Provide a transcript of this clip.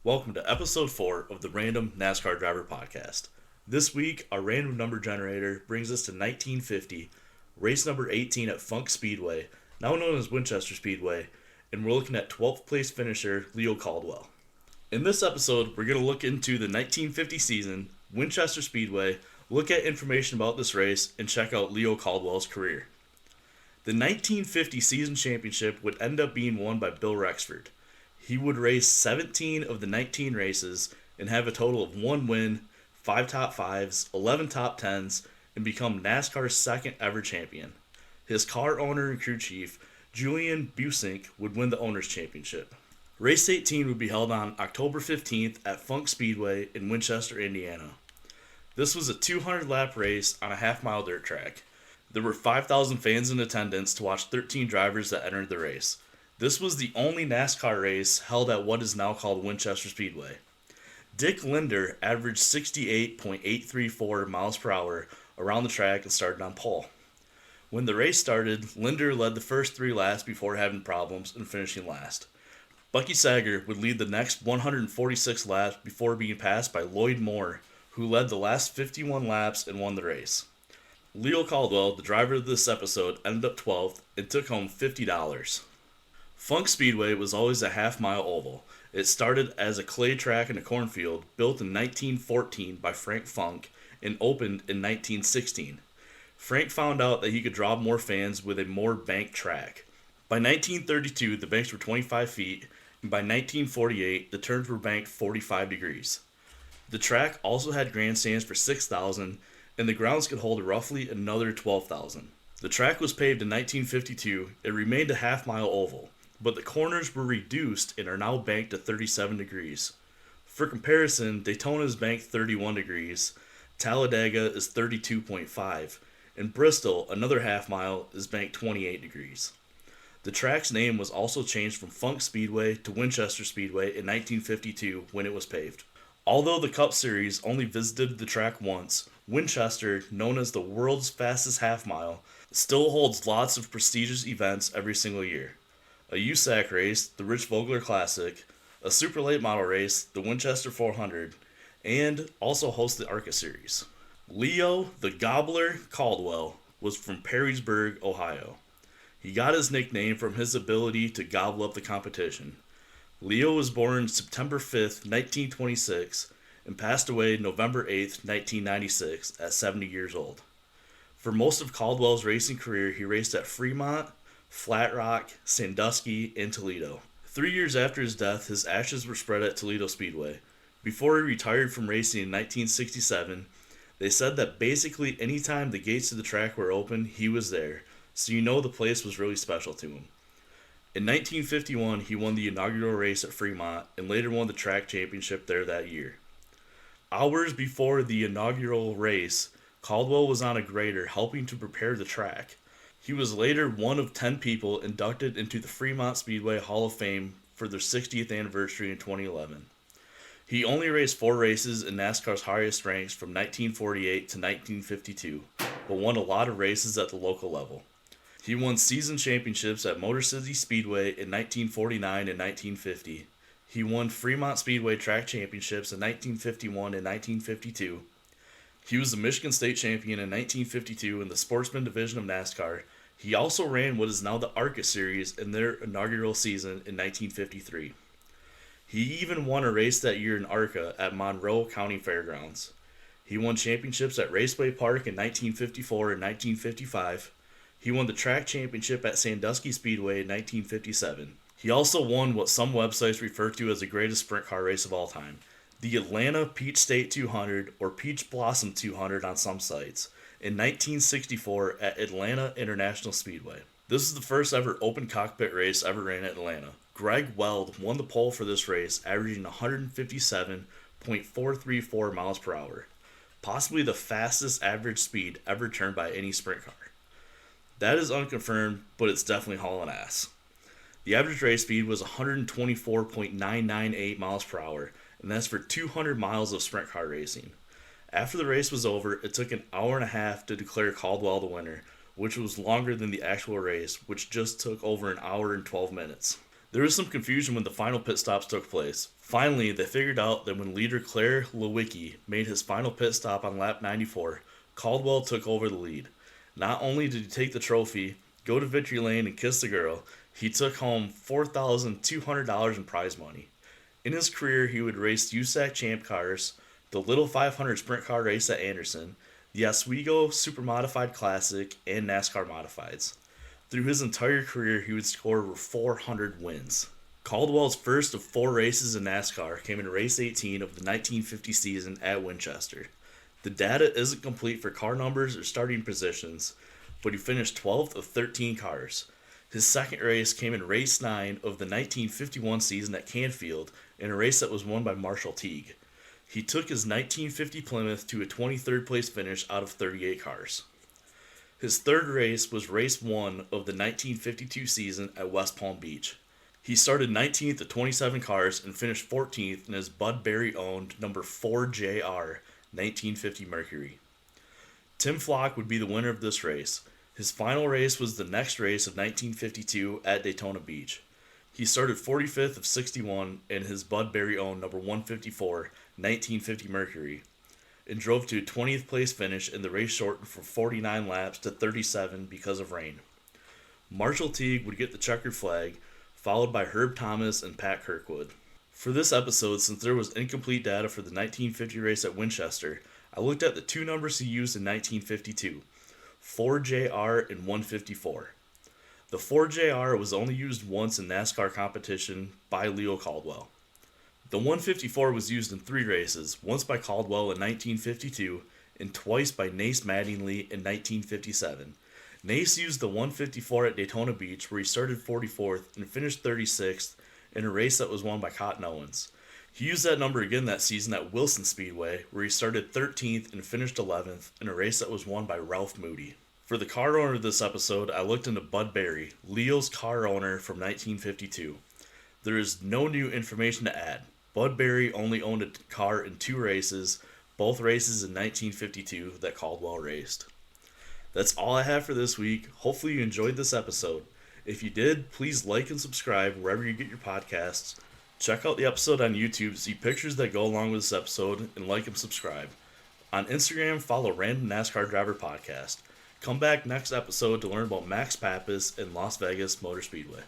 Welcome to episode 4 of the Random NASCAR Driver Podcast. This week, our random number generator brings us to 1950, race number 18 at Funk Speedway, now known as Winchester Speedway, and we're looking at 12th place finisher Leo Caldwell. In this episode, we're going to look into the 1950 season, Winchester Speedway, look at information about this race, and check out Leo Caldwell's career. The 1950 season championship would end up being won by Bill Rexford. He would race 17 of the 19 races and have a total of 1 win, 5 top 5s, 11 top 10s, and become NASCAR's second ever champion. His car owner and crew chief, Julian Busink, would win the owner's championship. Race 18 would be held on October 15th at Funk Speedway in Winchester, Indiana. This was a 200-lap race on a half-mile dirt track. There were 5,000 fans in attendance to watch 13 drivers that entered the race. This was the only NASCAR race held at what is now called Winchester Speedway. Dick Linder averaged 68.834 miles per hour around the track and started on pole. When the race started, Linder led the first 3 laps before having problems and finishing last. Bucky Sager would lead the next 146 laps before being passed by Lloyd Moore, who led the last 51 laps and won the race. Leo Caldwell, the driver of this episode, ended up 12th and took home $50. Funk Speedway was always a half-mile oval. It started as a clay track in a cornfield built in 1914 by Frank Funk and opened in 1916. Frank found out that he could draw more fans with a more banked track. By 1932, the banks were 25 feet, and by 1948, the turns were banked 45 degrees. The track also had grandstands for 6,000, and the grounds could hold roughly another 12,000. The track was paved in 1952. It remained a half-mile oval, but the corners were reduced and are now banked to 37 degrees. For comparison, Daytona is banked 31 degrees, Talladega is 32.5, and Bristol, another half-mile, is banked 28 degrees. The track's name was also changed from Funk Speedway to Winchester Speedway in 1952 when it was paved. Although the Cup Series only visited the track once, Winchester, known as the world's fastest half-mile, still holds lots of prestigious events every single year. A USAC race, the Rich Vogler Classic, a super late model race, the Winchester 400, and also hosts the ARCA Series. Leo the Gobbler Caldwell was from Perrysburg, Ohio. He got his nickname from his ability to gobble up the competition. Leo was born September 5th, 1926, and passed away November 8th, 1996, at 70 years old. For most of Caldwell's racing career, he raced at Fremont, Flat Rock, Sandusky, and Toledo. 3 years after his death, his ashes were spread at Toledo Speedway. Before he retired from racing in 1967, they said that basically any time the gates of the track were open, he was there, so you know the place was really special to him. In 1951, he won the inaugural race at Fremont and later won the track championship there that year. Hours before the inaugural race, Caldwell was on a grader helping to prepare the track. He was later one of 10 people inducted into the Fremont Speedway Hall of Fame for their 60th anniversary in 2011. He only raced 4 races in NASCAR's highest ranks from 1948 to 1952, but won a lot of races at the local level. He won season championships at Motor City Speedway in 1949 and 1950. He won Fremont Speedway track championships in 1951 and 1952. He was the Michigan State champion in 1952 in the Sportsman division of NASCAR. He also ran what is now the ARCA Series in their inaugural season in 1953. He even won a race that year in ARCA at Monroe County Fairgrounds. He won championships at Raceway Park in 1954 and 1955. He won the track championship at Sandusky Speedway in 1957. He also won what some websites refer to as the greatest sprint car race of all time, the Atlanta Peach State 200 or Peach Blossom 200 on some sites, in 1964 at Atlanta International Speedway. This is the first ever open cockpit race ever ran at Atlanta. Greg Weld won the pole for this race, averaging 157.434 miles per hour, possibly the fastest average speed ever turned by any sprint car. That is unconfirmed, but it's definitely hauling ass. The average race speed was 124.998 miles per hour, and that's for 200 miles of sprint car racing. After the race was over, it took an hour and a half to declare Caldwell the winner, which was longer than the actual race, which just took over an hour and 12 minutes. There was some confusion when the final pit stops took place. Finally, they figured out that when leader Claire Lewicki made his final pit stop on lap 94, Caldwell took over the lead. Not only did he take the trophy, go to victory lane, and kiss the girl, he took home $4,200 in prize money. In his career, he would race USAC Champ cars, the Little 500 Sprint Car race at Anderson, the Oswego Super Modified Classic, and NASCAR Modifieds. Through his entire career, he would score over 400 wins. Caldwell's first of 4 races in NASCAR came in race 18 of the 1950 season at Winchester. The data isn't complete for car numbers or starting positions, but he finished 12th of 13 cars. His second race came in race 9 of the 1951 season at Canfield, in a race that was won by Marshall Teague. He took his 1950 Plymouth to a 23rd place finish out of 38 cars. His third race was race 1 of the 1952 season at West Palm Beach. He started 19th of 27 cars and finished 14th in his Bud Berry-owned number 4JR 1950 Mercury. Tim Flock would be the winner of this race. His final race was the next race of 1952 at Daytona Beach. He started 45th of 61 in his Bud Berry-owned number 154 1950 Mercury and drove to a 20th place finish, and the race shortened from 49 laps to 37 because of rain. Marshall Teague would get the checkered flag, followed by Herb Thomas and Pat Kirkwood. For this episode, since there was incomplete data for the 1950 race at Winchester, I looked at the 2 numbers he used in 1952, 4JR and 154. The 4JR was only used once in NASCAR competition by Leo Caldwell. The 154 was used in 3 races, once by Caldwell in 1952 and twice by Nace Mattingly in 1957. Nace used the 154 at Daytona Beach, where he started 44th and finished 36th in a race that was won by Cotton Owens. He used that number again that season at Wilson Speedway, where he started 13th and finished 11th in a race that was won by Ralph Moody. For the car owner of this episode, I looked into Bud Berry, Leo's car owner from 1952. There is no new information to add. Bud Berry only owned a car in 2 races, both races in 1952 that Caldwell raced. That's all I have for this week. Hopefully you enjoyed this episode. If you did, please like and subscribe wherever you get your podcasts. Check out the episode on YouTube, see pictures that go along with this episode, and like and subscribe. On Instagram, follow Random NASCAR Driver Podcast. Come back next episode to learn about Max Pappas and Las Vegas Motor Speedway.